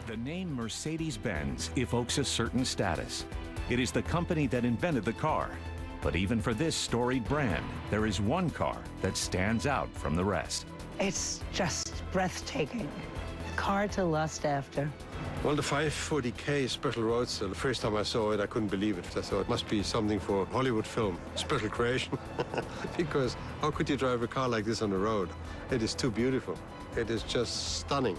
The name Mercedes-Benz evokes a certain status. It is the company that invented the car. But even for this storied brand, there is one car that stands out from the rest. It's just breathtaking. The car to lust after. Well, the 540K Special Roadster, the first time I saw it, I couldn't believe it. I thought it must be something for Hollywood film, special creation. Because how could you drive a car like this on the road? It is too beautiful. It is just stunning.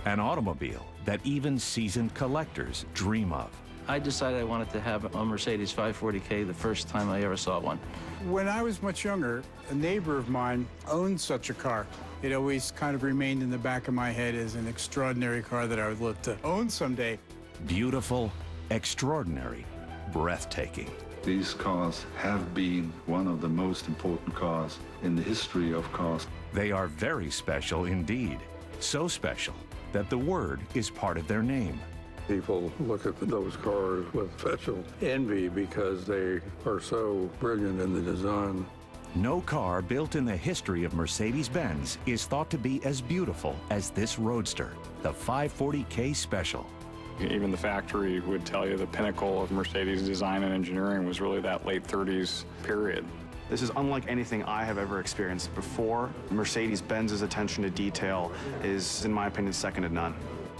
An automobile that even seasoned collectors dream of. I decided I wanted to have a Mercedes 540K the first time I ever saw one. When I was much younger, a neighbor of mine owned such a car. It always kind of remained in the back of my head as an extraordinary car that I would love to own someday. Beautiful, extraordinary, breathtaking. These cars have been one of the most important cars in the history of cars. They are very special indeed. So special that the word is part of their name. People look at those cars with special envy because they are so brilliant in the design. No car built in the history of Mercedes-Benz is thought to be as beautiful as this roadster, the 540K Special. Even the factory would tell you the pinnacle of Mercedes design and engineering was really that late 30s period. This is unlike anything I have ever experienced before. Mercedes-Benz's attention to detail is, in my opinion, second to none.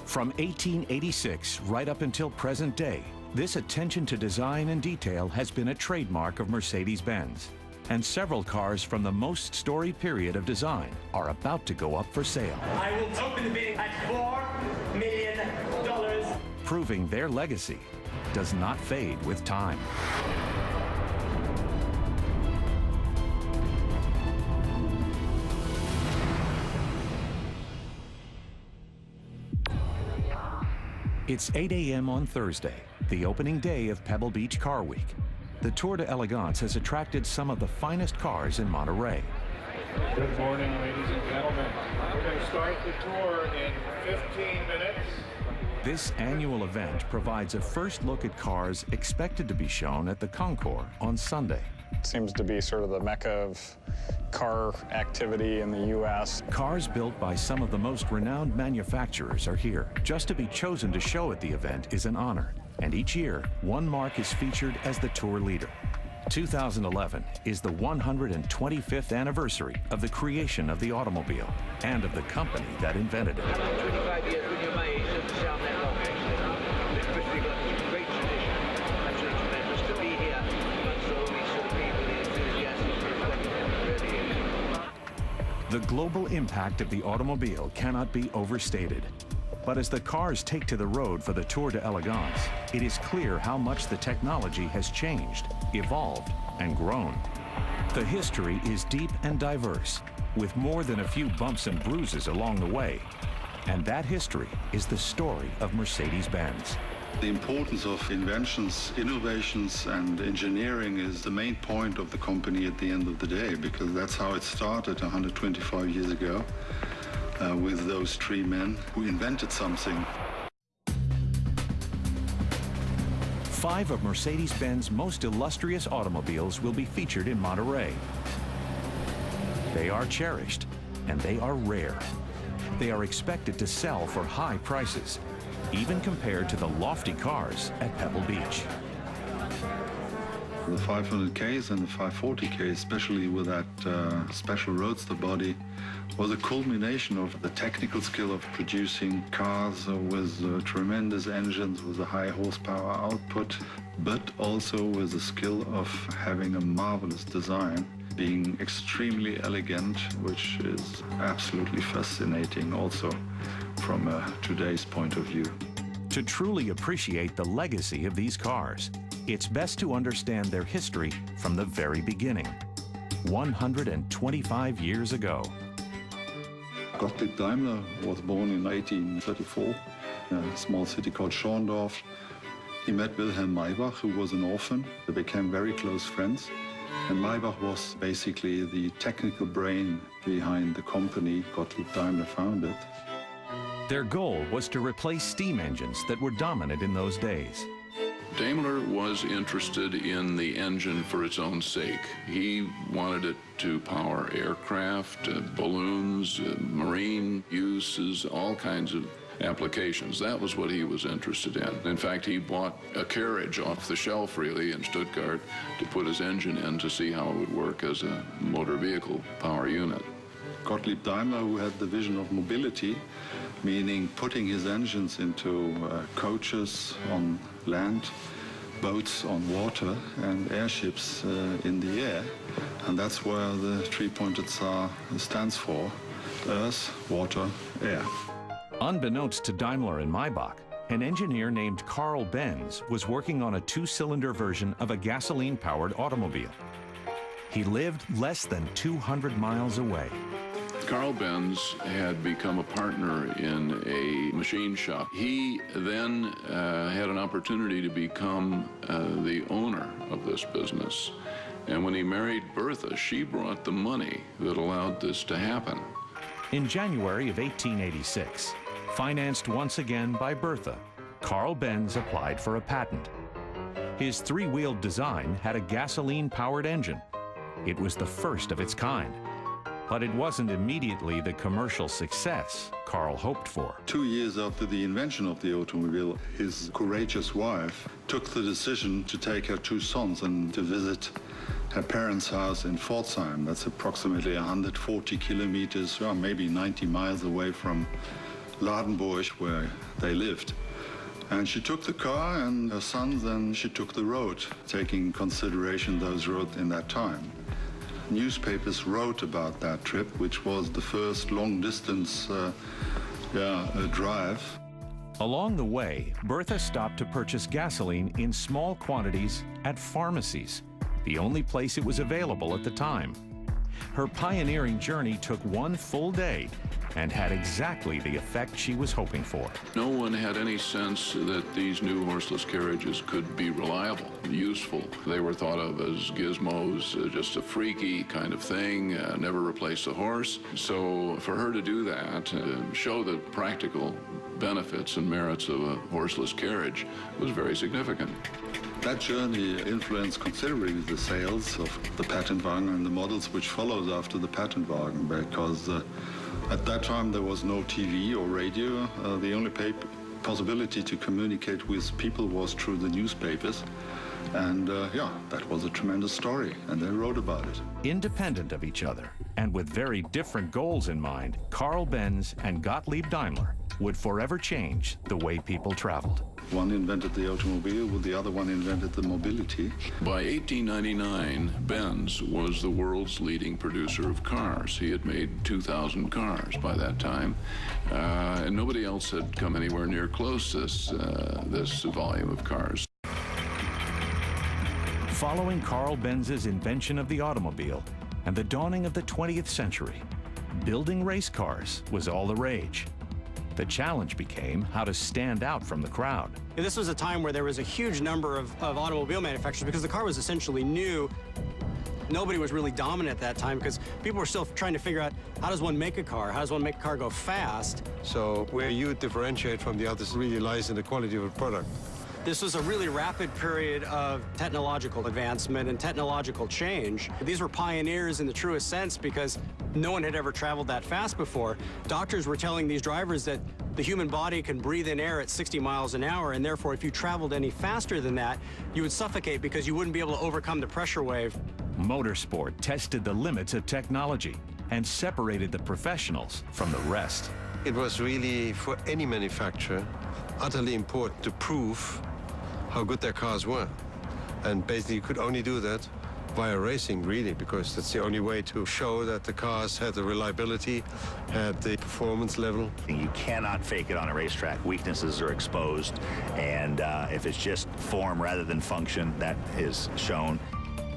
From 1886 right up until present day, this attention to design and detail has been a trademark of Mercedes-Benz. And several cars from the most storied period of design are about to go up for sale. I will open the bidding at $4 million. Proving their legacy does not fade with time. It's 8 a.m. on Thursday, the opening day of Pebble Beach Car Week. The Tour de Elegance has attracted some of the finest cars in Monterey. Good morning, ladies and gentlemen. We're going to start the tour in 15 minutes. This annual event provides a first look at cars expected to be shown at the Concours on Sunday. It seems to be sort of the mecca of car activity in the U.S. Cars built by some of the most renowned manufacturers are here. Just to be chosen to show at the event is an honor. And each year, one marque is featured as the tour leader. 2011 is the 125th anniversary of the creation of the automobile and of the company that invented it. 25 years when you're made, it doesn't sound that long, actually. It's really got a great tradition. Absolutely tremendous to be here amongst all these sort of people, the enthusiasts. Really is. The global impact of the automobile cannot be overstated. But as the cars take to the road for the Tour de Elegance, it is clear how much the technology has changed, evolved, and grown. The history is deep and diverse, with more than a few bumps and bruises along the way. And that history is the story of Mercedes-Benz. The importance of inventions, innovations, and engineering is the main point of the company at the end of the day, because that's how it started 125 years ago. With those three men who invented something. 5 of Mercedes-Benz's most illustrious automobiles will be featured in Monterey. They are cherished, and they are rare. They are expected to sell for high prices, even compared to the lofty cars at Pebble Beach. The 500Ks and the 540K, especially with that special roadster body, was a culmination of the technical skill of producing cars with tremendous engines with a high horsepower output, but also with the skill of having a marvelous design, being extremely elegant, which is absolutely fascinating also from today's point of view. To truly appreciate the legacy of these cars, it's best to understand their history from the very beginning, 125 years ago. Gottlieb Daimler was born in 1834 in a small city called Schorndorf. He met Wilhelm Maybach, who was an orphan. They became very close friends. And Maybach was basically the technical brain behind the company Gottlieb Daimler founded. Their goal was to replace steam engines that were dominant in those days. Daimler was interested in the engine for its own sake. He wanted it to power aircraft, balloons, marine uses, all kinds of applications. That was what he was interested in. In fact, he bought a carriage off the shelf, really, in Stuttgart to put his engine in to see how it would work as a motor vehicle power unit. Gottlieb Daimler, who had the vision of mobility, meaning putting his engines into coaches on land, boats on water, and airships in the air. And that's where the three-pointed star stands for: earth, water, air. Unbeknownst to Daimler and Maybach, an engineer named Karl Benz was working on a two-cylinder version of a gasoline-powered automobile. He lived less than 200 miles away. Karl Benz had become a partner in a machine shop. He then had an opportunity to become the owner of this business. And when he married Bertha, she brought the money that allowed this to happen. In January of 1886, financed once again by Bertha, Karl Benz applied for a patent. His three-wheeled design had a gasoline-powered engine. It was the first of its kind. But it wasn't immediately the commercial success Karl hoped for. 2 years after the invention of the automobile, his courageous wife took the decision to take her two sons and to visit her parents' house in Pforzheim. That's approximately 140 kilometers, or maybe 90 miles away from Ladenburg, where they lived. And she took the car and her sons, and she took the road, taking in consideration those roads in that time. Newspapers wrote about that trip, which was the first long-distance drive. Along the way, Bertha stopped to purchase gasoline in small quantities at pharmacies, the only place it was available at the time. Her pioneering journey took one full day and had exactly the effect she was hoping for. No one had any sense that these new horseless carriages could be reliable, useful. They were thought of as gizmos, just a freaky kind of thing, never replace a horse. So for her to do that, show the practical benefits and merits of a horseless carriage was very significant. That journey influenced considerably the sales of the Patentwagen and the models which followed after the Patentwagen, because at that time there was no TV or radio. The only possibility to communicate with people was through the newspapers. And that was a tremendous story, and they wrote about it. Independent of each other, and with very different goals in mind, Karl Benz and Gottlieb Daimler would forever change the way people traveled. One invented the automobile, while the other one invented the mobility. By 1899, Benz was the world's leading producer of cars. He had made 2,000 cars by that time, and nobody else had come anywhere near close to this volume of cars. Following Karl Benz's invention of the automobile and the dawning of the 20th century, building race cars was all the rage. The challenge became how to stand out from the crowd. This was a time where there was a huge number of automobile manufacturers because the car was essentially new. Nobody was really dominant at that time because people were still trying to figure out, how does one make a car? How does one make a car go fast? So where you differentiate from the others really lies in the quality of a product. This was a really rapid period of technological advancement and technological change. These were pioneers in the truest sense because no one had ever traveled that fast before. Doctors were telling these drivers that the human body can breathe in air at 60 miles an hour, and therefore if you traveled any faster than that, you would suffocate because you wouldn't be able to overcome the pressure wave. Motorsport tested the limits of technology and separated the professionals from the rest. It was really, for any manufacturer, utterly important to prove how good their cars were. And basically you could only do that via racing, really, because that's the only way to show that the cars had the reliability, had the performance level. You cannot fake it on a racetrack. Weaknesses are exposed, and if it's just form rather than function, that is shown.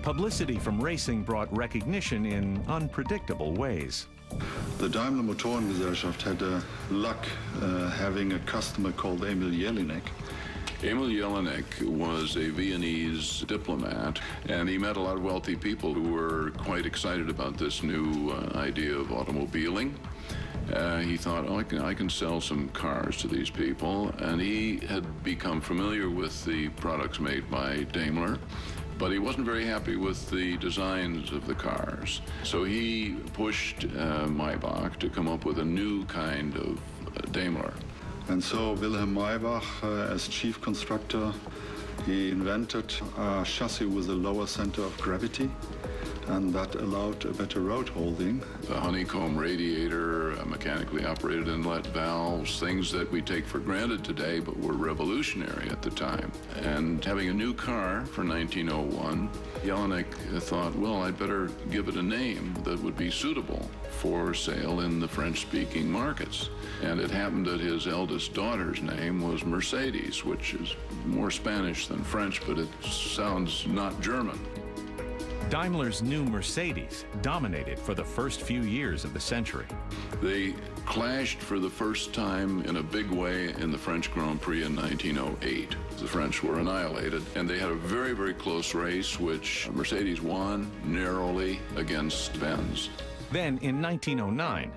Publicity from racing brought recognition in unpredictable ways. The Daimler Motorengesellschaft had luck having a customer called Emil Jelinek. Emil Jelinek was a Viennese diplomat, and he met a lot of wealthy people who were quite excited about this new idea of automobiling. He thought, oh, I can sell some cars to these people, and he had become familiar with the products made by Daimler, but he wasn't very happy with the designs of the cars. So he pushed Maybach to come up with a new kind of Daimler. And so Wilhelm Maybach, as chief constructor, he invented a chassis with a lower center of gravity, and that allowed a better road holding. A honeycomb radiator, mechanically operated inlet valves, things that we take for granted today but were revolutionary at the time. And having a new car for 1901, Jelinek thought, well, I'd better give it a name that would be suitable for sale in the French-speaking markets. And it happened that his eldest daughter's name was Mercedes, which is more Spanish than French, but it sounds not German. Daimler's new Mercedes dominated for the first few years of the century. They clashed for the first time in a big way in the French Grand Prix in 1908. The French were annihilated, and they had a very, very close race, which Mercedes won narrowly against Benz. Then, in 1909,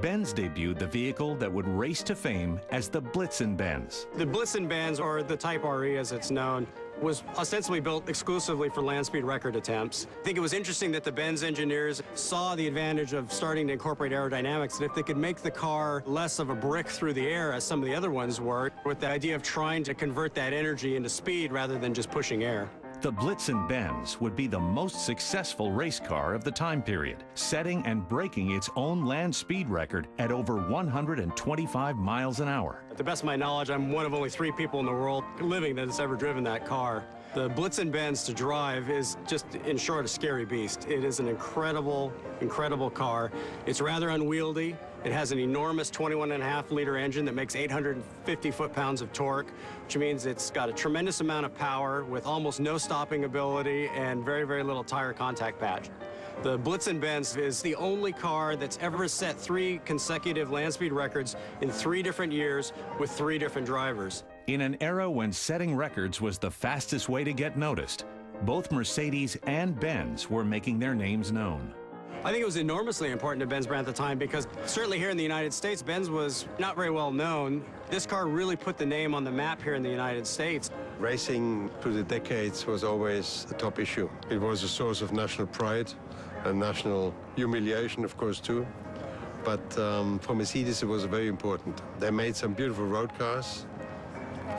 Benz debuted the vehicle that would race to fame as the Blitzen-Benz. The Blitzen-Benz, or the Type RE as it's known, was ostensibly built exclusively for land speed record attempts. I think it was interesting that the Benz engineers saw the advantage of starting to incorporate aerodynamics, and if they could make the car less of a brick through the air, as some of the other ones were, with the idea of trying to convert that energy into speed rather than just pushing air. The Blitzen-Benz would be the most successful race car of the time period, setting and breaking its own land speed record at over 125 miles an hour. To the best of my knowledge, I'm one of only 3 people in the world living that has ever driven that car. The Blitzen-Benz to drive is just, in short, a scary beast. It is an incredible, incredible car. It's rather unwieldy. It has an enormous 21.5-liter engine that makes 850 foot-pounds of torque, which means it's got a tremendous amount of power with almost no stopping ability and very, very little tire contact patch. The Blitzen-Benz is the only car that's ever set 3 consecutive land speed records in 3 different years with 3 different drivers. In an era when setting records was the fastest way to get noticed, both Mercedes and Benz were making their names known. I think it was enormously important to Benz brand at the time because certainly here in the United States, Benz was not very well known. This car really put the name on the map here in the United States. Racing through the decades was always a top issue. It was a source of national pride and national humiliation, of course, too. But for Mercedes, it was very important. They made some beautiful road cars,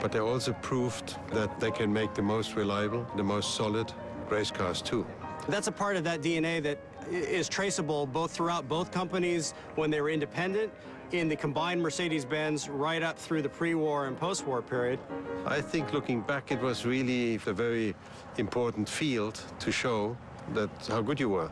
but they also proved that they can make the most reliable, the most solid race cars, too. That's a part of that DNA that is traceable both throughout both companies when they were independent, in the combined Mercedes-Benz right up through the pre-war and post-war period. I think looking back, it was really a very important field to show that how good you were.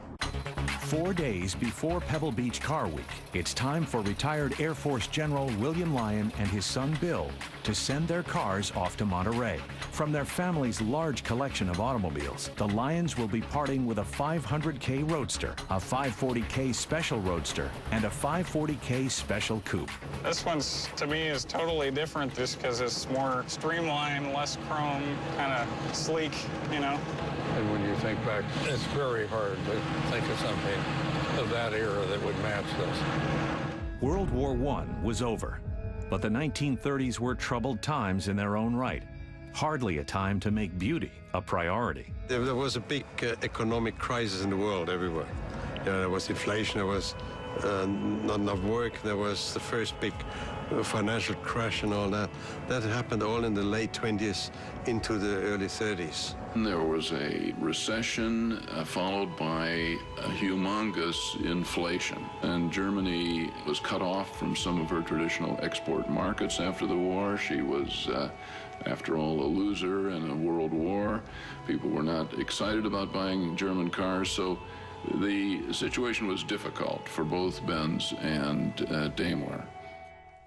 4 days before Pebble Beach Car Week, it's time for retired Air Force General William Lyon and his son Bill to send their cars off to Monterey. From their family's large collection of automobiles, the Lyons will be parting with a 500K Roadster, a 540K Special Roadster, and a 540K Special Coupe. This one's, to me, is totally different just because it's more streamlined, less chrome, kind of sleek, you know. And when you think back, it's very hard to think of something of that era that would match this. World War I was over, but the 1930s were troubled times in their own right. Hardly a time to make beauty a priority. There was a big economic crisis in the world everywhere. There was inflation, there was not enough work, there was the first big financial crash and all that. That happened all in the late 20s into the early 30s. There was a recession followed by a humongous inflation, and Germany was cut off from some of her traditional export markets after the war. She was, after all, a loser in a world war. People were not excited about buying German cars, so the situation was difficult for both Benz and Daimler.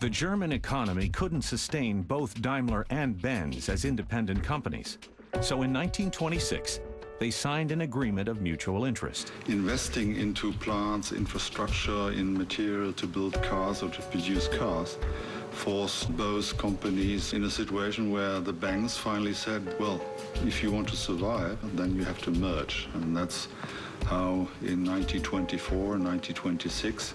The German economy couldn't sustain both Daimler and Benz as independent companies. So in 1926, they signed an agreement of mutual interest. Investing into plants, infrastructure, in material to build cars or to produce cars forced both companies in a situation where the banks finally said, well, if you want to survive, then you have to merge. And that's how in 1924 and 1926,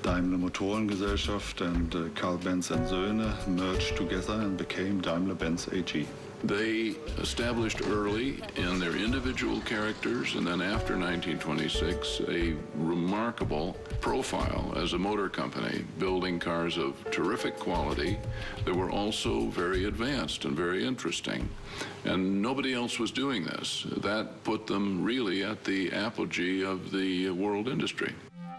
Daimler Motorengesellschaft and Karl Benz and Söhne merged together and became Daimler Benz AG. They established early in their individual characters, and then after 1926, a remarkable profile as a motor company, building cars of terrific quality that were also very advanced and very interesting. And nobody else was doing this. That put them really at the apogee of the world industry.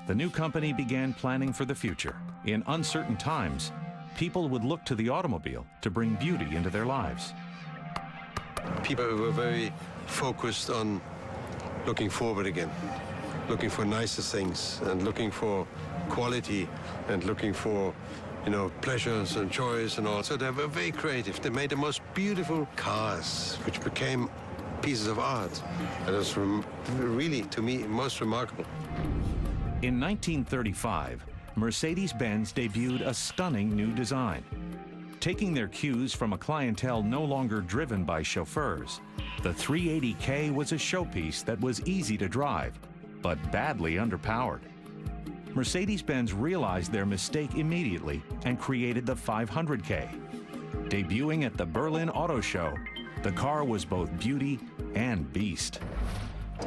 The new company began planning for the future. In uncertain times, people would look to the automobile to bring beauty into their lives. People were very focused on looking forward again, looking for nicer things and looking for quality and looking for, you know, pleasures and joys and all. So they were very creative. They made the most beautiful cars, which became pieces of art. And it was really, to me, most remarkable. In 1935, Mercedes-Benz debuted a stunning new design. Taking their cues from a clientele no longer driven by chauffeurs, the 380K was a showpiece that was easy to drive, but badly underpowered. Mercedes-Benz realized their mistake immediately and created the 500K. Debuting at the Berlin Auto Show, the car was both beauty and beast.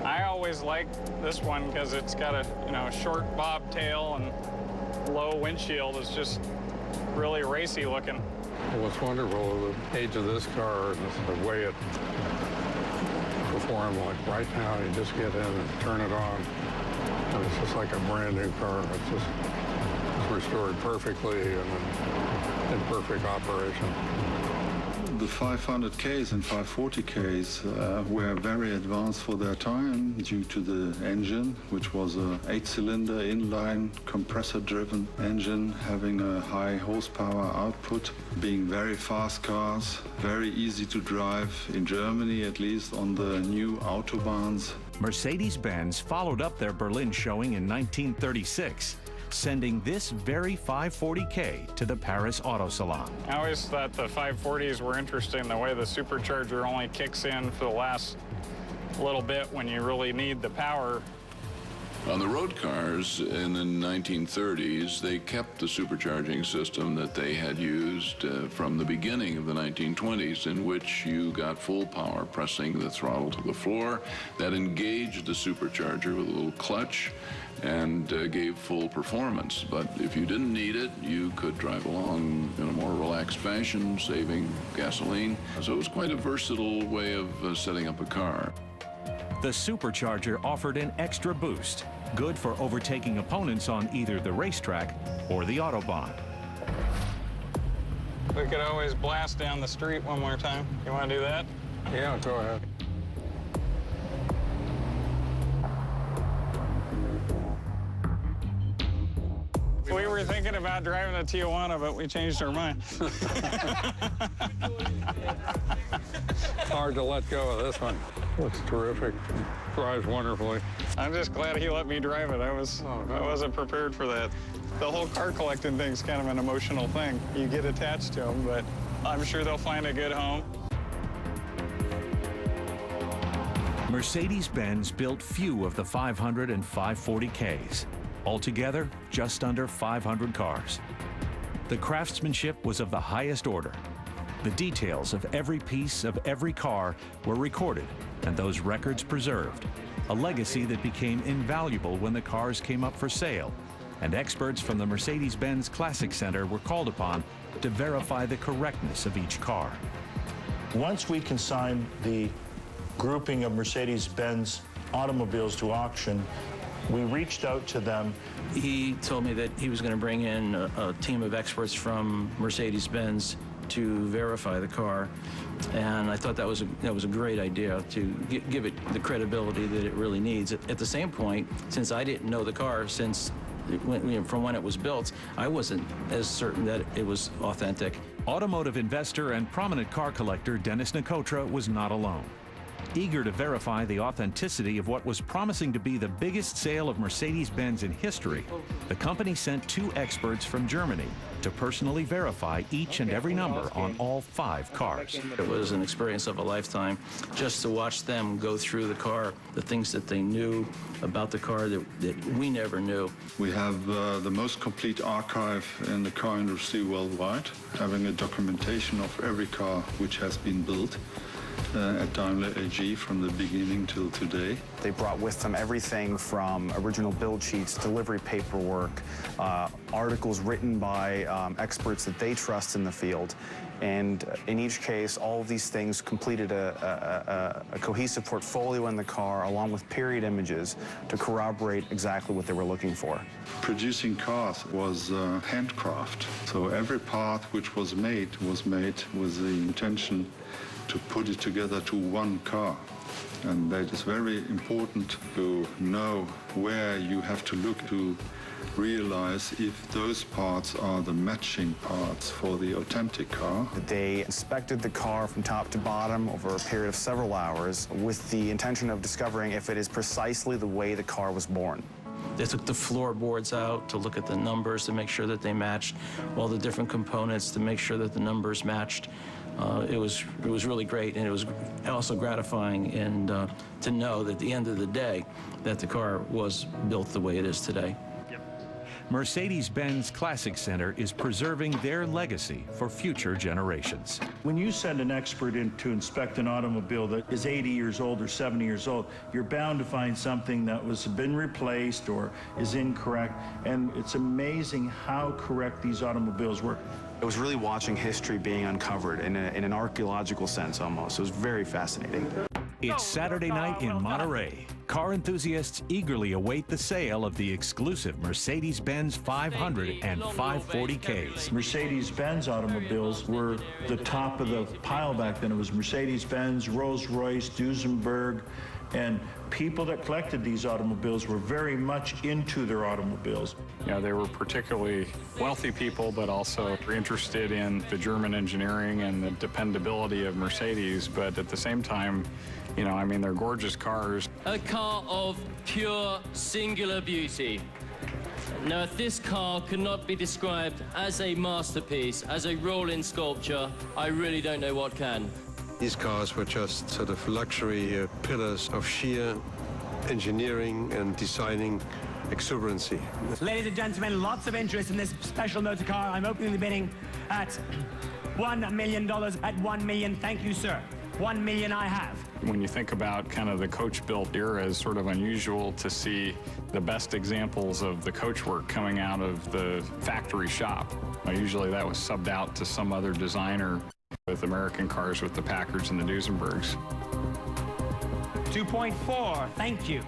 I always liked this one because it's got a, you know, short bobtail and low windshield. It's just really racy looking. Well, what's wonderful, the age of this car and the way it performed, like right now, you just get in and turn it on, and it's just like a brand new car. It's restored perfectly and in perfect operation. The 500Ks and 540Ks were very advanced for their time due to the engine, which was a 8-cylinder inline compressor-driven engine having a high horsepower output, being very fast cars, very easy to drive in Germany, at least on the new autobahns. Mercedes-Benz followed up their Berlin showing in 1936, sending this very 540K to the Paris Auto Salon. I always thought the 540s were interesting, the way the supercharger only kicks in for the last little bit when you really need the power. On the road cars in the 1930s, they kept the supercharging system that they had used from the beginning of the 1920s, in which you got full power pressing the throttle to the floor. That engaged the supercharger with a little clutch and gave full performance. But if you didn't need it, you could drive along in a more relaxed fashion, saving gasoline. So it was quite a versatile way of setting up a car. The supercharger offered an extra boost, good for overtaking opponents on either the racetrack or the Autobahn. We could always blast down the street one more time. You want to do that? Yeah, go ahead. We were thinking about driving to Tijuana, but we changed our mind. Hard to let go of this one. Looks terrific. Drives wonderfully. I'm just glad he let me drive it. I wasn't prepared for that. The whole car collecting thing's kind of an emotional thing. You get attached to them, but I'm sure they'll find a good home. Mercedes-Benz built few of the 500 and 540Ks. Altogether, just under 500 cars. The craftsmanship was of the highest order. The details of every piece of every car were recorded, and those records preserved, a legacy that became invaluable when the cars came up for sale, and experts from the Mercedes-Benz Classic Center were called upon to verify the correctness of each car. Once we consigned the grouping of Mercedes-Benz automobiles to auction, we reached out to them. He told me that he was going to bring in a team of experts from Mercedes-Benz to verify the car, and I thought that was a great idea to give it the credibility that it really needs. At the same point, since I didn't know the car from when it was built, I wasn't as certain that it was authentic. Automotive investor and prominent car collector Dennis Nicotra was not alone. Eager to verify the authenticity of what was promising to be the biggest sale of Mercedes-Benz in history, the company sent two experts from Germany to personally verify each and every number on all 5 cars. It was an experience of a lifetime just to watch them go through the car, the things that they knew about the car that we never knew. We have the most complete archive in the car industry worldwide, having a documentation of every car which has been built at Daimler AG from the beginning till today. They brought with them everything from original build sheets, delivery paperwork, articles written by experts that they trust in the field. And in each case, all of these things completed a cohesive portfolio in the car, along with period images to corroborate exactly what they were looking for. Producing cars was handcraft. So every part which was made with the intention to put it together to one car. And that is very important to know where you have to look to realize if those parts are the matching parts for the authentic car. They inspected the car from top to bottom over a period of several hours with the intention of discovering if it is precisely the way the car was born. They took the floorboards out to look at the numbers to make sure that they matched all the different components to make sure that the numbers matched. It was really great, and it was also gratifying and to know that at the end of the day that the car was built the way it is today. Mercedes-Benz Classic Center is preserving their legacy for future generations. When you send an expert in to inspect an automobile that is 80 years old or 70 years old, you're bound to find something that was been replaced or is incorrect, and it's amazing how correct these automobiles were. It was really watching history being uncovered in an archaeological sense almost. It was very fascinating. It's Saturday night in Monterey. Car enthusiasts eagerly await the sale of the exclusive Mercedes-Benz 500 and 540Ks. Mercedes-Benz automobiles were the top of the pile back then. It was Mercedes-Benz, Rolls-Royce, Duesenberg, and people that collected these automobiles were very much into their automobiles. You know, they were particularly wealthy people, but also interested in the German engineering and the dependability of Mercedes. But at the same time, you know, I mean, they're gorgeous cars. A car of pure, singular beauty. Now, if this car cannot be described as a masterpiece, as a rolling sculpture, I really don't know what can. These cars were just sort of luxury pillars of sheer engineering and designing exuberancy. Ladies and gentlemen, lots of interest in this special motor car. I'm opening the bidding at $1 million. At $1 million, thank you, sir. $1 million I have. When you think about kind of the coach-built era, it's sort of unusual to see the best examples of the coachwork coming out of the factory shop. Usually that was subbed out to some other designer with American cars with the Packards and the Duesenbergs. 2.4, thank you.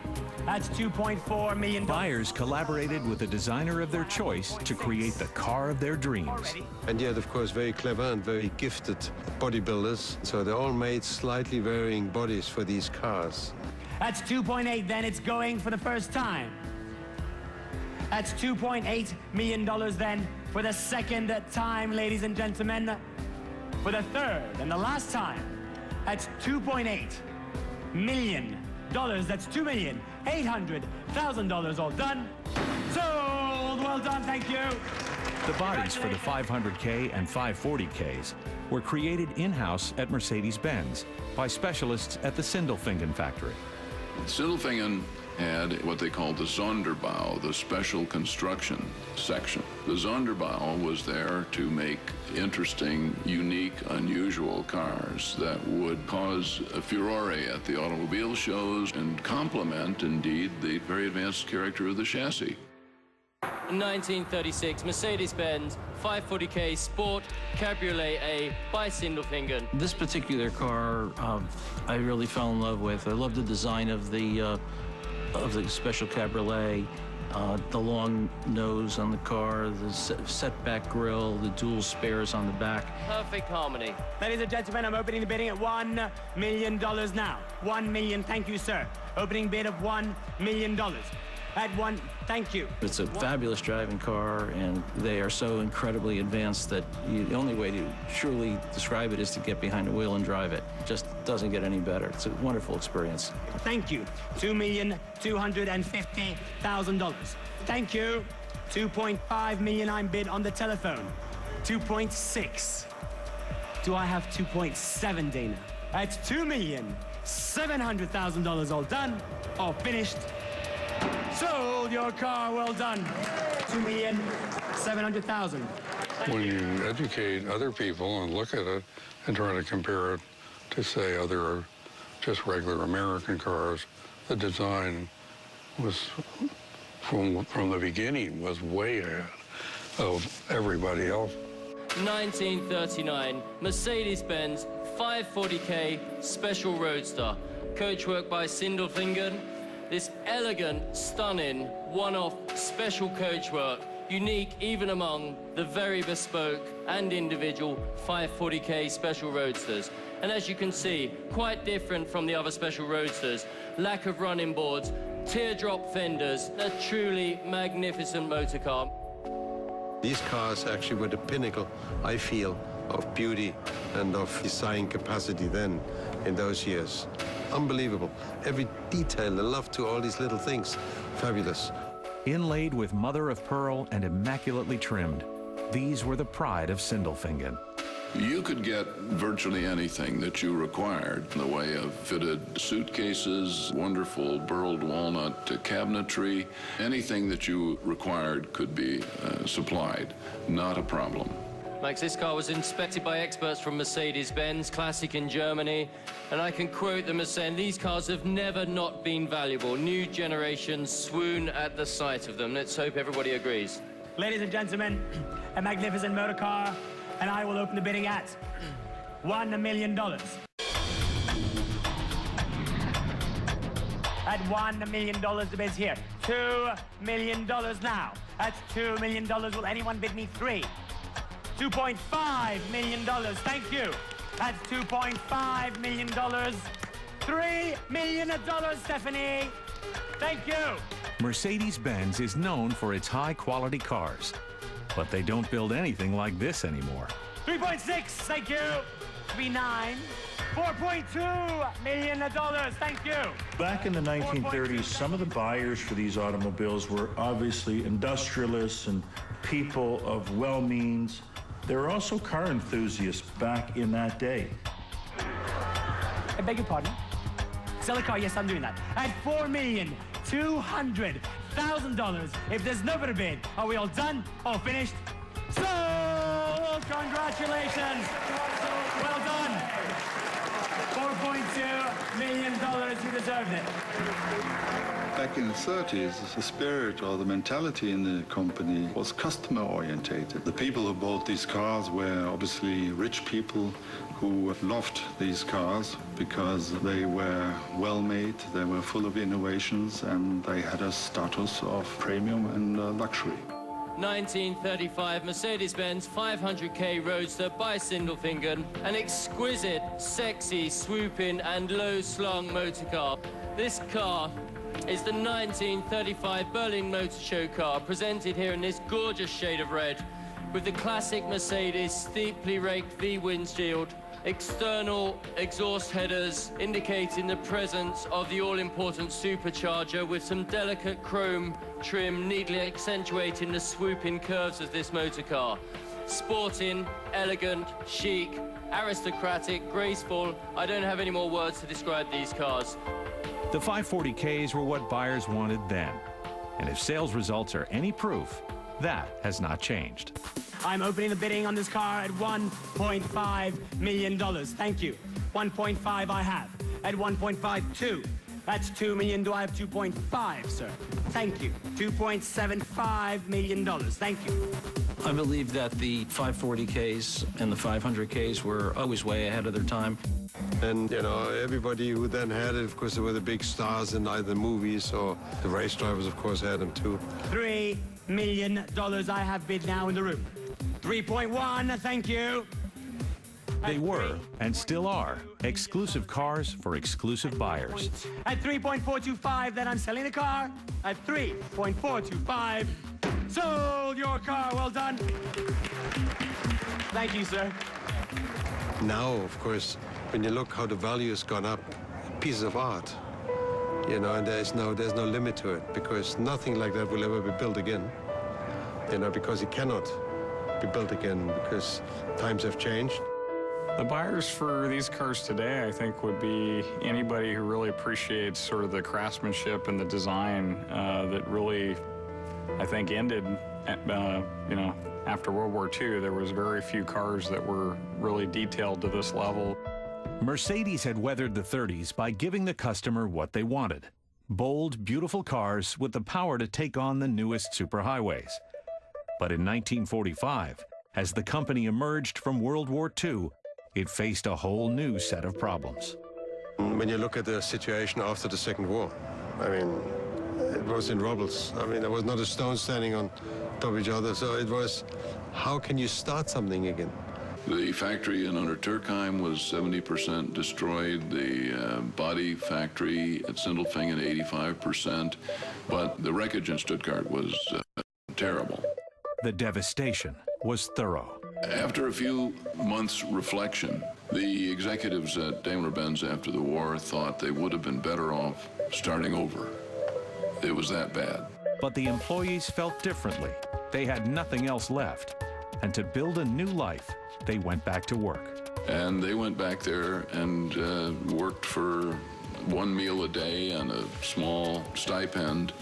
That's $2.4 million. Buyers collaborated with a designer of their choice to create the car of their dreams. And yet, of course, very clever and very gifted bodybuilders. So they all made slightly varying bodies for these cars. That's 2.8, then it's going for the first time. That's $2.8 million then for the second time, ladies and gentlemen. For the third and the last time, that's $2.8 million. That's $2,800,000 all done. Sold. Well done. Thank you. The bodies for the 500K and 540Ks were created in-house at Mercedes-Benz by specialists at the Sindelfingen factory. Sindelfingen had what they called the Sonderbau, the special construction section. The Sonderbau was there to make interesting, unique, unusual cars that would cause a furore at the automobile shows and complement, indeed, the very advanced character of the chassis. In 1936, Mercedes-Benz 540K Sport Cabriolet A by Sindelfingen. This particular car, I really fell in love with. I love the design of the special cabriolet, the long nose on the car, the setback grille, the dual spares on the back. Perfect harmony. Ladies and gentlemen, I'm opening the bidding at $1 million now. $1 million, thank you, sir. Opening bid of $1 million. At one, thank you. It's a fabulous driving car, and they are so incredibly advanced that the only way to truly describe it is to get behind the wheel and drive it. It just doesn't get any better. It's a wonderful experience. Thank you. $2,250,000. Thank you. $2.5 million I'm bid on the telephone. 2.6. Do I have 2.7, Dana? That's $2,700,000 all done, all finished. Sold your car, well done. $2,700,000. When you educate other people and look at it and try to compare it to, say, other just regular American cars, the design was, from the beginning, was way ahead of everybody else. 1939, Mercedes-Benz 540K Special Roadster. Coachwork by Sindelfingen. This elegant, stunning, one-off special coachwork, unique even among the very bespoke and individual 540K Special Roadsters. And as you can see, quite different from the other Special Roadsters. Lack of running boards, teardrop fenders, a truly magnificent motor car. These cars actually were the pinnacle, I feel, of beauty and of design capacity then, in those years. Unbelievable. Every detail, the love to all these little things. Fabulous. Inlaid with mother of pearl and immaculately trimmed, these were the pride of Sindelfingen. You could get virtually anything that you required in the way of fitted suitcases, wonderful burled walnut cabinetry. Anything that you required could be supplied. Not a problem. Max, this car was inspected by experts from Mercedes-Benz, classic in Germany, and I can quote them as saying, these cars have never not been valuable. New generations swoon at the sight of them. Let's hope everybody agrees. Ladies and gentlemen, a magnificent motor car, and I will open the bidding at $1 million. At $1 million, the bid's here. $2 million now. That's $2 million. Will anyone bid me $3? $2.5 million. Thank you. That's $2.5 million. $3 million, Stephanie. Thank you. Mercedes-Benz is known for its high-quality cars, but they don't build anything like this anymore. 3.6, thank you. 3.9, $4.2 million, thank you. Back in the 1930s, some of the buyers for these automobiles were obviously industrialists and people of well-means. There were also car enthusiasts back in that day. I beg your pardon? Sell a car, yes, I'm doing that. At $4,200,000. If there's no better bid, are we all done? All finished? Sold! Congratulations! Well done! $4.2 million, you deserved it. Back in the 30s, the spirit or the mentality in the company was customer-orientated. The people who bought these cars were obviously rich people who loved these cars because they were well-made, they were full of innovations, and they had a status of premium and luxury. 1935 Mercedes-Benz 500K Roadster by Sindelfingen, an exquisite, sexy, swooping and low-slung motor car. This car is the 1935 Berlin Motor Show car, presented here in this gorgeous shade of red, with the classic Mercedes steeply raked V windshield, external exhaust headers indicating the presence of the all-important supercharger, with some delicate chrome trim neatly accentuating the swooping curves of this motor car. Sporting, elegant, chic, aristocratic, graceful. I don't have any more words to describe these cars. The 540Ks were what buyers wanted then. And if sales results are any proof, that has not changed. I'm opening the bidding on this car at $1.5 million. Thank you. 1.5 I have. At 1.52. That's $2 million. Do I have 2.5, sir? Thank you. $2.75 million. Thank you. I believe that the 540Ks and the 500Ks were always way ahead of their time. And, you know, everybody who then had it, of course, they were the big stars in either movies or the race drivers, of course, had them too. $3 million I have bid now in the room. 3.1, thank you. They were, and still are, exclusive cars for exclusive buyers. At 3.425, then I'm selling the car. At 3.425, sold your car. Well done. Thank you, sir. Now, of course, when you look how the value has gone up, pieces of art, you know, and there's no limit to it, because nothing like that will ever be built again, you know, because it cannot be built again because times have changed. The buyers for these cars today, I think, would be anybody who really appreciates sort of the craftsmanship and the design that really, I think, ended, after World War II. There was very few cars that were really detailed to this level. Mercedes had weathered the 30s by giving the customer what they wanted. Bold, beautiful cars with the power to take on the newest superhighways. But in 1945, as the company emerged from World War II, it faced a whole new set of problems. When you look at the situation after the Second War, I mean, it was in rubbles. I mean, there was not a stone standing on top of each other. So it was, how can you start something again? The factory in Untertürkheim was 70% destroyed. The body factory at Sindelfingen, 85%. But the wreckage in Stuttgart was terrible. The devastation was thorough. After a few months' reflection, the executives at Daimler Benz after the war thought they would have been better off starting over. It was that bad. But the employees felt differently. They had nothing else left. And to build a new life, they went back to work. And they went back there and worked for one meal a day and a small stipend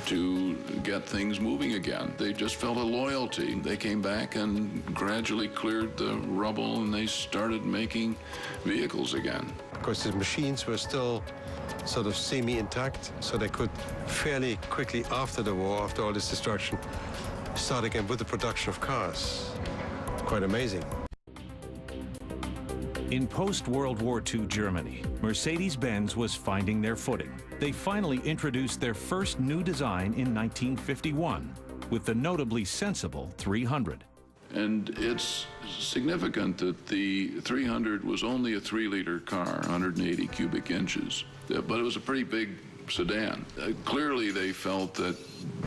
to get things moving again. They just felt a loyalty. They came back and gradually cleared the rubble and they started making vehicles again. Because the machines were still sort of semi-intact, so they could fairly quickly after the war, after all this destruction, start again with the production of cars. Quite amazing. In post-World War II Germany, Mercedes-Benz was finding their footing. They finally introduced their first new design in 1951 with the notably sensible 300. And it's significant that the 300 was only a 3-liter car, 180 cubic inches, but it was a pretty big sedan. Clearly they felt that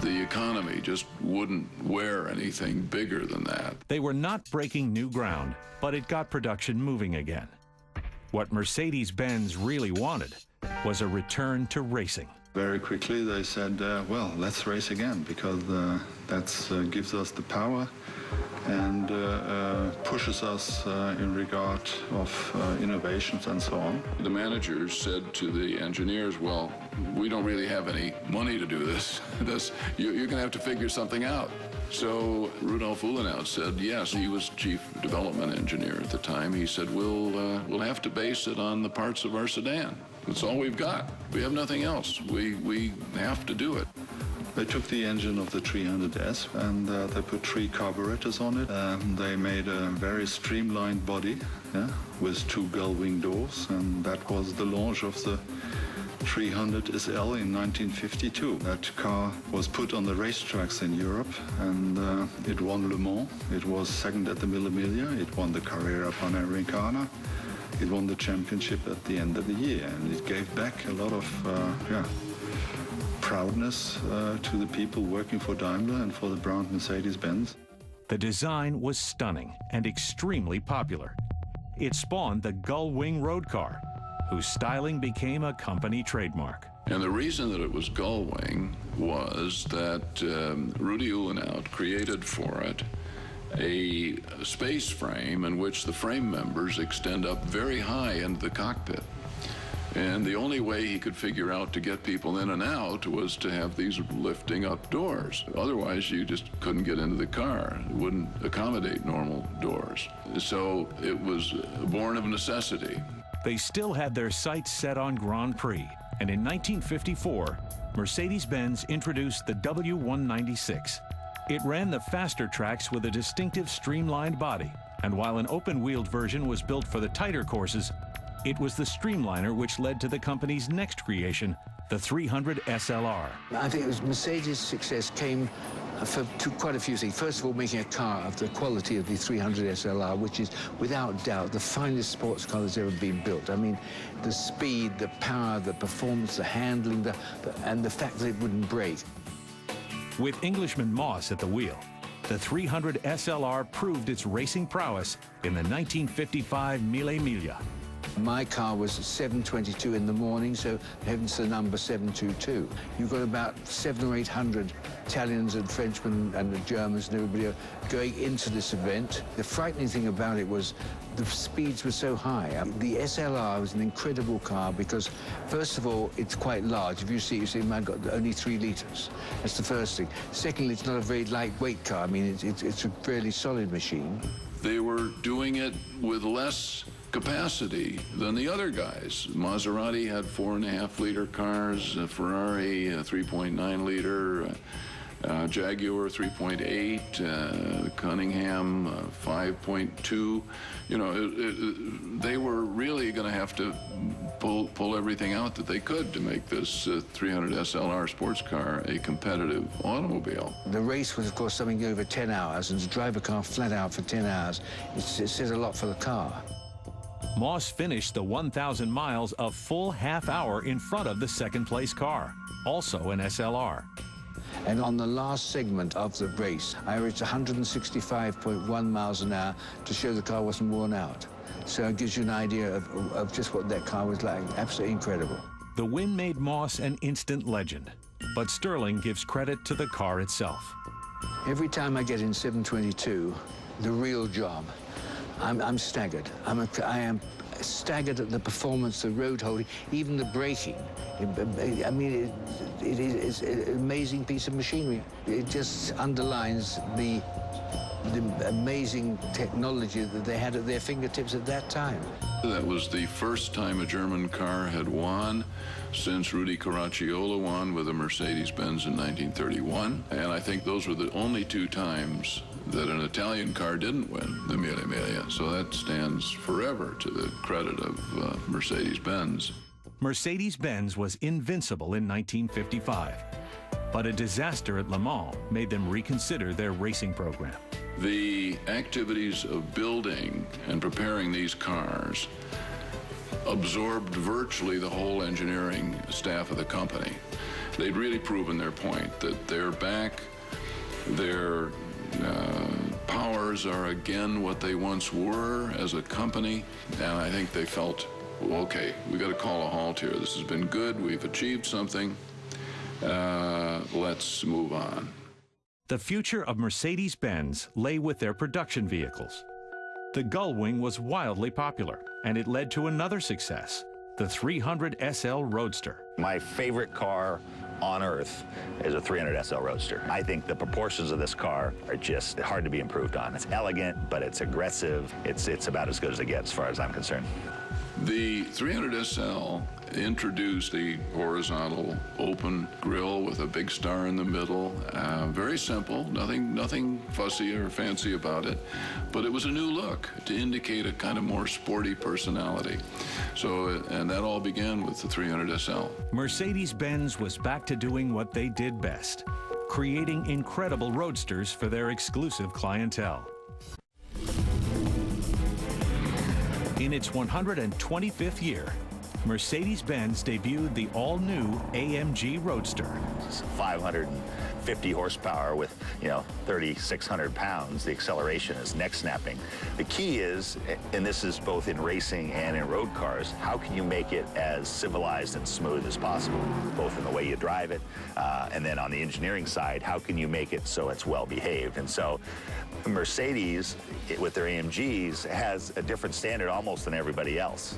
the economy just wouldn't wear anything bigger than that. They were not breaking new ground, but it got production moving again. What Mercedes-Benz really wanted was a return to racing. Very quickly they said, well, let's race again, because that gives us the power and pushes us in regard of innovations and so on. The managers said to the engineers, well, we don't really have any money to do this. You're going to have to figure something out. So Rudolf Uhlenhaut said, yes, he was chief development engineer at the time. He said, we'll have to base it on the parts of our sedan. That's all we've got. We have nothing else. We have to do it. They took the engine of the 300S and they put 3 carburetors on it. They made a very streamlined body with 2 gull-wing doors, and that was the launch of the 300 SL in 1952. That car was put on the racetracks in Europe, and it won Le Mans. It was second at the Mille Miglia. It won the Carrera Panamericana. It won the championship at the end of the year, and it gave back a lot of proudness to the people working for Daimler and for the brand Mercedes-Benz. The design was stunning and extremely popular. It spawned the gull-wing road car, whose styling became a company trademark. And the reason that it was gull-wing was that Rudi Uhlenhaut created for it a space frame in which the frame members extend up very high into the cockpit. And the only way he could figure out to get people in and out was to have these lifting up doors. Otherwise, you just couldn't get into the car. It wouldn't accommodate normal doors. So it was born of necessity. They still had their sights set on Grand Prix, and in 1954, Mercedes-Benz introduced the W196. It ran the faster tracks with a distinctive streamlined body, and while an open-wheeled version was built for the tighter courses, it was the streamliner which led to the company's next creation, the 300 SLR. I think it was Mercedes' success came to quite a few things. First of all, making a car of the quality of the 300 SLR, which is without doubt the finest sports car that's ever been built. I mean, the speed, the power, the performance, the handling, and the fact that it wouldn't break. With Englishman Moss at the wheel, the 300 SLR proved its racing prowess in the 1955 Mille Miglia. My car was 7:22 in the morning, so hence the number 722. You've got about 700 or 800 Italians and Frenchmen and the Germans and everybody going into this event. The frightening thing about it was the speeds were so high. The SLR was an incredible car because, first of all, it's quite large. If you see it, you say, man, got only 3 litres. That's the first thing. Secondly, it's not a very lightweight car. I mean, it's a fairly solid machine. They were doing it with less capacity than the other guys. Maserati had 4.5-liter cars, Ferrari 3.9-liter, Jaguar 3.8, Cunningham 5.2. You know, they were really going to have to pull everything out that they could to make this 300 SLR sports car a competitive automobile. The race was, of course, something over 10 hours, and to drive a car flat out for 10 hours, it says a lot for the car. Moss finished the 1,000 miles a full half-hour in front of the second-place car, also an SLR. And on the last segment of the race, I reached 165.1 miles an hour to show the car wasn't worn out. So it gives you an idea of just what that car was like. Absolutely incredible. The win made Moss an instant legend, but Sterling gives credit to the car itself. Every time I get in 722, the real job, I'm staggered. I am staggered at the performance, the road holding, even the braking. I mean, it is an amazing piece of machinery. It just underlines the amazing technology that they had at their fingertips at that time. That was the first time a German car had won since Rudy Caracciolo won with a Mercedes-Benz in 1931. And I think those were the only 2 times that an Italian car didn't win the Mille Miglia. So that stands forever to the credit of Mercedes-Benz. Mercedes-Benz was invincible in 1955, but a disaster at Le Mans made them reconsider their racing program. The activities of building and preparing these cars absorbed virtually the whole engineering staff of the company. They'd really proven their point that they're back, their powers are again what they once were as a company, and I think they felt, well, okay, we got to call a halt here. This has been good. We've achieved something. Let's move on. The future of Mercedes-Benz lay with their production vehicles. The Gullwing was wildly popular, and it led to another success, the 300 SL Roadster. My favorite car on earth is a 300 SL Roadster. I think the proportions of this car are just hard to be improved on. It's elegant, but it's aggressive. It's about as good as it gets, as far as I'm concerned. The 300 SL introduced the horizontal open grille with a big star in the middle. Very simple, nothing fussy or fancy about it, but it was a new look to indicate a kind of more sporty personality. So, and that all began with the 300 SL. Mercedes-Benz was back to doing what they did best, creating incredible roadsters for their exclusive clientele. In its 125th year, Mercedes-Benz debuted the all-new AMG Roadster. 550 horsepower with, 3,600 pounds. The acceleration is neck-snapping. The key is, and this is both in racing and in road cars, how can you make it as civilized and smooth as possible, both in the way you drive it, and then on the engineering side, how can you make it so it's well-behaved? And so Mercedes, with their AMGs, has a different standard almost than everybody else.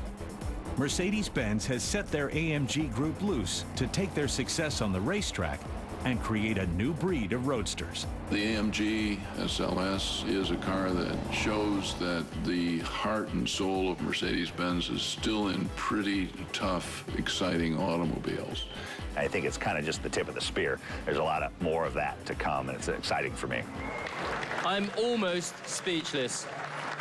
Mercedes-Benz has set their AMG group loose to take their success on the racetrack and create a new breed of roadsters. The AMG SLS is a car that shows that the heart and soul of Mercedes-Benz is still in pretty tough, exciting automobiles. I think it's kind of just the tip of the spear. There's a lot more of that to come, and it's exciting for me. I'm almost speechless.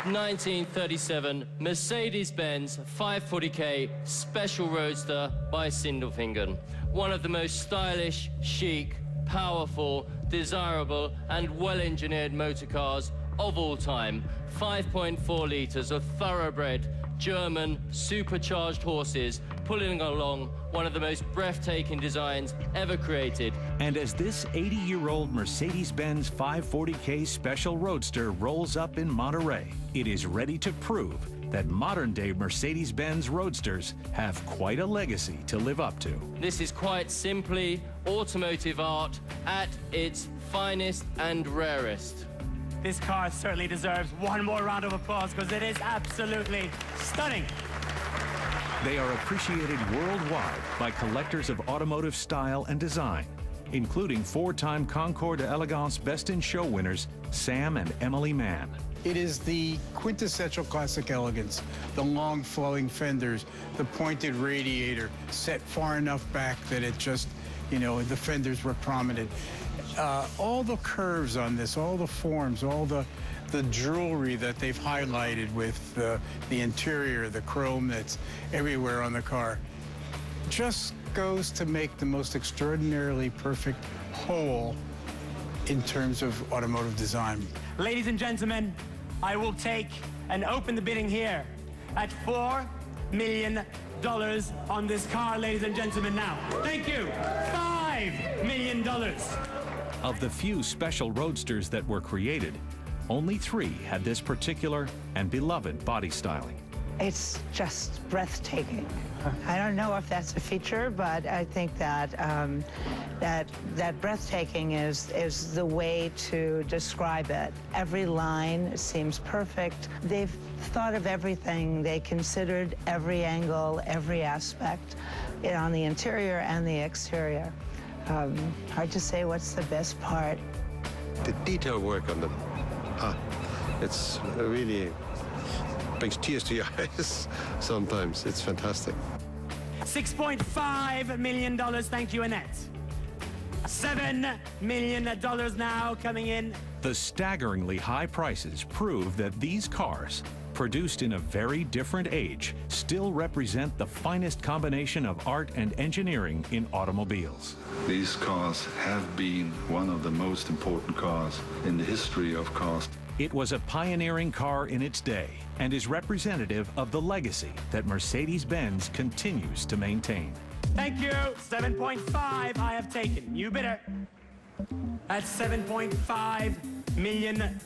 1937 Mercedes-Benz 540K Special Roadster by Sindelfingen. One of the most stylish, chic, powerful, desirable, and well-engineered motor cars of all time. 5.4 litres of thoroughbred German supercharged horses pulling along one of the most breathtaking designs ever created. And as this 80-year-old Mercedes-Benz 540K Special Roadster rolls up in Monterey, it is ready to prove that modern-day Mercedes-Benz Roadsters have quite a legacy to live up to. This is quite simply automotive art at its finest and rarest. This car certainly deserves one more round of applause because it is absolutely stunning. They are appreciated worldwide by collectors of automotive style and design, including four-time Concours d'Elegance Best in Show winners Sam and Emily Mann. It is the quintessential classic elegance. The long flowing fenders, the pointed radiator set far enough back that it just, you know, the fenders were prominent. All the curves on this, all the forms, all the jewelry that they've highlighted with the interior, the chrome that's everywhere on the car, just goes to make the most extraordinarily perfect whole in terms of automotive design. Ladies and gentlemen, I will take and open the bidding here at $4 million on this car, ladies and gentlemen, now. Thank you. $5 million. Of the few special roadsters that were created, only 3 had this particular and beloved body styling. It's just breathtaking. I don't know if that's a feature, but I think that that breathtaking is the way to describe it. Every line seems perfect. They've thought of everything. They considered every angle, every aspect, on the interior and the exterior. Hard to say what's the best part. The detail work on them, it's really brings tears to your eyes sometimes. It's fantastic. $6.5 million, thank you, Annette. $7 million now coming in. The staggeringly high prices prove that these cars, produced in a very different age, still represent the finest combination of art and engineering in automobiles. These cars have been one of the most important cars in the history of cars. It was a pioneering car in its day and is representative of the legacy that Mercedes-Benz continues to maintain. Thank you. 7.5 I have taken. New bidder. That's $7.5 million.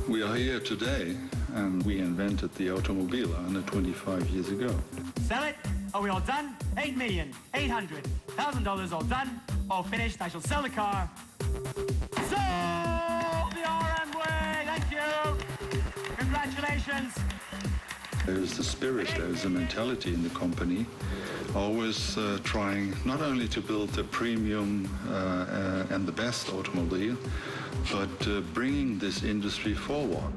We are here today, and we invented the automobile 125 years ago. Sell it. Are we all done? $8,800,000 all done. All finished. I shall sell the car. Sold the RM way. Thank you. Congratulations. There's the spirit, there's a mentality in the company, always trying not only to build a premium and the best automobile, but bringing this industry forward.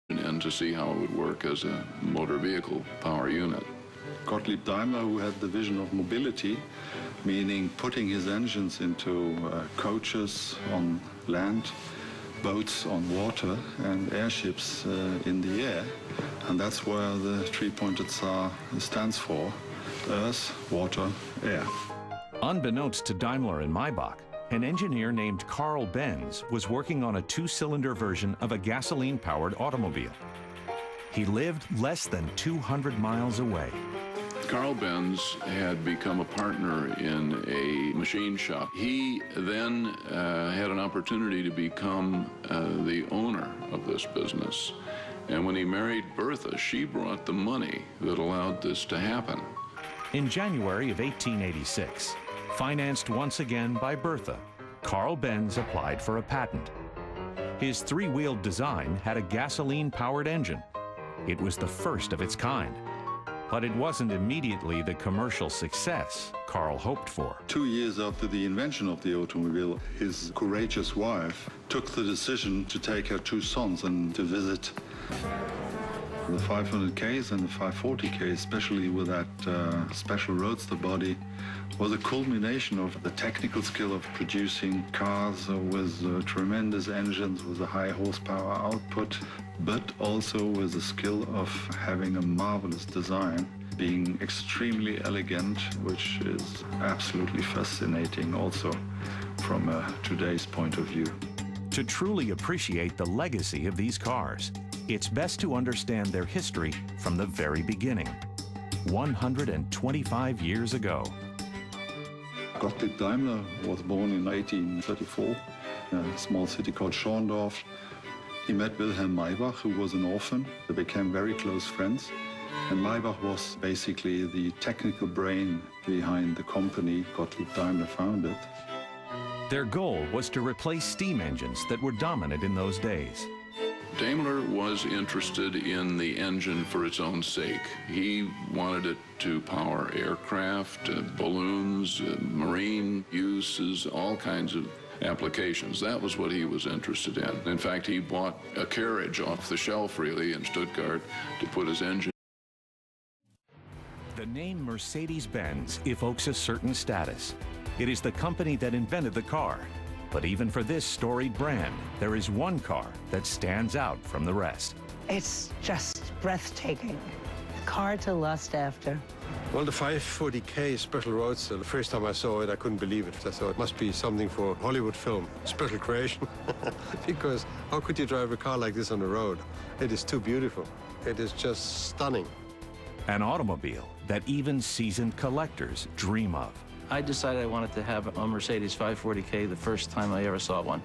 And to see how it would work as a motor vehicle power unit. Gottlieb Daimler, who had the vision of mobility, meaning putting his engines into coaches on land, boats on water, and airships in the air. And that's where the three-pointed star stands for: earth, water, air. Unbeknownst to Daimler and Maybach, an engineer named Karl Benz was working on a 2-cylinder version of a gasoline-powered automobile. He lived less than 200 miles away. Karl Benz had become a partner in a machine shop. He then had an opportunity to become the owner of this business. And when he married Bertha, she brought the money that allowed this to happen. In January of 1886, financed once again by Bertha, Karl Benz applied for a patent. His 3-wheeled design had a gasoline-powered engine. It was the first of its kind. But it wasn't immediately the commercial success Karl hoped for. 2 years after the invention of the automobile, his courageous wife took the decision to take her 2 sons and to visit the 500Ks and the 540K, especially with that special roadster body, was a culmination of the technical skill of producing cars with tremendous engines, with a high horsepower output, but also with the skill of having a marvelous design, being extremely elegant, which is absolutely fascinating also from today's point of view. To truly appreciate the legacy of these cars, it's best to understand their history from the very beginning. 125 years ago. Gottlieb Daimler was born in 1834 in a small city called Schorndorf. He met Wilhelm Maybach, who was an orphan. They became very close friends. And Maybach was basically the technical brain behind the company Gottlieb Daimler founded. Their goal was to replace steam engines that were dominant in those days. Daimler was interested in the engine for its own sake. He wanted it to power aircraft, balloons, marine uses, all kinds of applications. That was what he was interested in. In fact, he bought a carriage off the shelf, really, in Stuttgart to put his engine. The name Mercedes-Benz evokes a certain status. It is the company that invented the car. But even for this storied brand, there is one car that stands out from the rest. It's just breathtaking. A car to lust after. Well, the 540K Special Roadster, the first time I saw it, I couldn't believe it. I thought it must be something for Hollywood film, special creation. Because how could you drive a car like this on the road? It is too beautiful. It is just stunning. An automobile that even seasoned collectors dream of. I decided I wanted to have a Mercedes 540K the first time I ever saw one.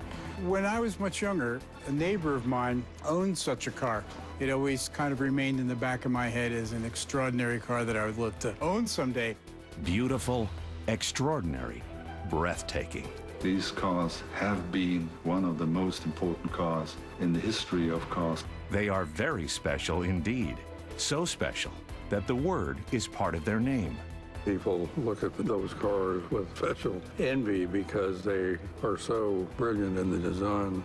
When I was much younger, a neighbor of mine owned such a car. It always kind of remained in the back of my head as an extraordinary car that I would love to own someday. Beautiful, extraordinary, breathtaking. These cars have been one of the most important cars in the history of cars. They are very special indeed. So special that the word is part of their name. People look at those cars with special envy because they are so brilliant in the design.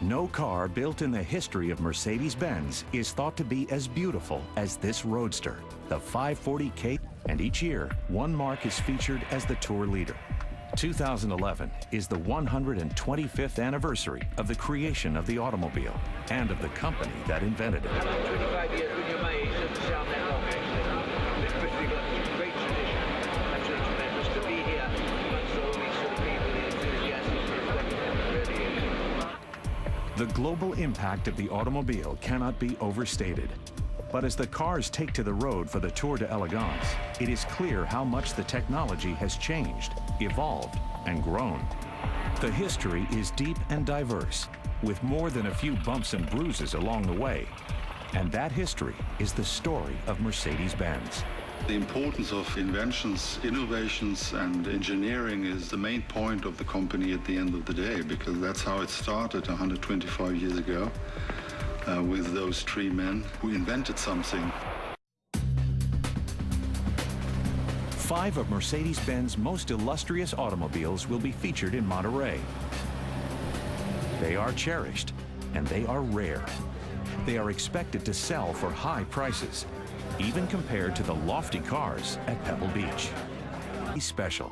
No car built in the history of Mercedes-Benz is thought to be as beautiful as this roadster, the 540K. And each year, one marque is featured as the tour leader. 2011 is the 125th anniversary of the creation of the automobile and of the company that invented it. 25 years when you're my age doesn't sound that long, actually. Especially got a great tradition. Absolutely tremendous to be here amongst all these sort of people, the enthusiasts for what really is. The global impact of the automobile cannot be overstated. But as the cars take to the road for the Tour de Elegance, it is clear how much the technology has changed, evolved, and grown. The history is deep and diverse, with more than a few bumps and bruises along the way. And that history is the story of Mercedes-Benz. The importance of inventions, innovations, and engineering is the main point of the company at the end of the day, because that's how it started 125 years ago. With those three men who invented something. 5 of Mercedes-Benz's most illustrious automobiles will be featured in Monterey. They are cherished, and they are rare. They are expected to sell for high prices, even compared to the lofty cars at Pebble Beach. Special.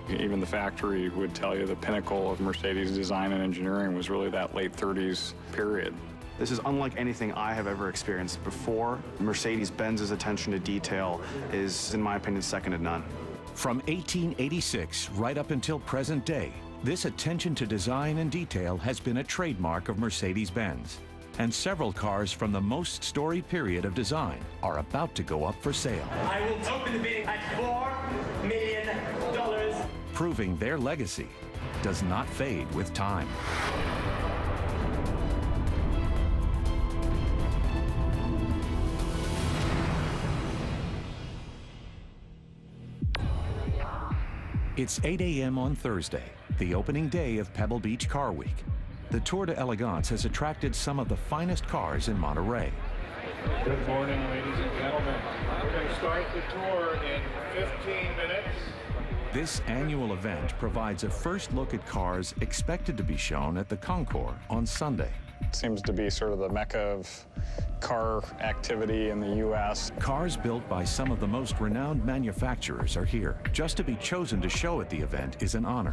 Even the factory would tell you the pinnacle of Mercedes design and engineering was really that late 30s period. This is unlike anything I have ever experienced before. Mercedes-Benz's attention to detail is, in my opinion, second to none. From 1886 right up until present day, this attention to design and detail has been a trademark of Mercedes-Benz. And several cars from the most storied period of design are about to go up for sale. I will open the bidding at $4 million. Proving their legacy does not fade with time. It's 8 a.m. on Thursday, the opening day of Pebble Beach Car Week. The Tour de Elegance has attracted some of the finest cars in Monterey. Good morning, ladies and gentlemen. We're going to start the tour in 15 minutes. This annual event provides a first look at cars expected to be shown at the Concours on Sunday. It seems to be sort of the mecca of car activity in the U.S. Cars built by some of the most renowned manufacturers are here. Just to be chosen to show at the event is an honor.